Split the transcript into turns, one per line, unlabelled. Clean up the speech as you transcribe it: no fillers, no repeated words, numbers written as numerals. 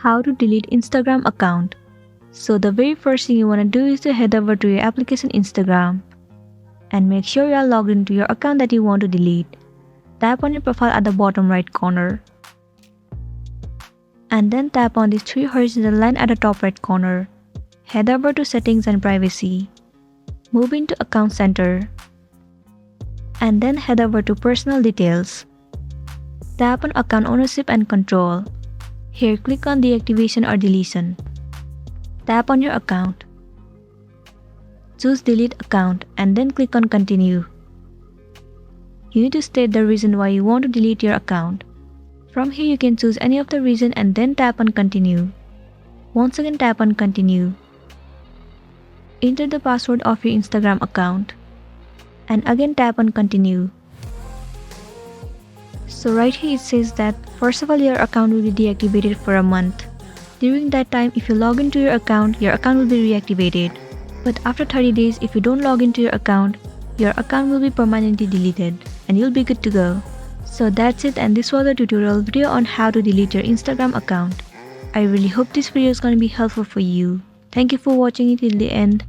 How to delete Instagram account. So the very first thing you want to do is to head over to your application Instagram and make sure you are logged into your account that you want to delete. Tap on your profile at the bottom right corner and then tap on this 3 horizontal line at the top right corner. Head over to settings and privacy. Move into account center and then head over to personal details. Tap on account ownership and control. Here click on deactivation or deletion. Tap on your account. Choose delete account and then click on continue. You need to state the reason why you want to delete your account. From here you can choose any of the reason and then tap on continue. Once again tap on continue. Enter the password of your Instagram account and again tap on continue. So right here it says that first of all your account will be deactivated for a month. During that time if you log into your account will be reactivated. But after 30 days if you don't log into your account will be permanently deleted and you'll be good to go. So that's it, and this was a tutorial video on how to delete your Instagram account. I really hope this video is going to be helpful for you. Thank you for watching it till the end.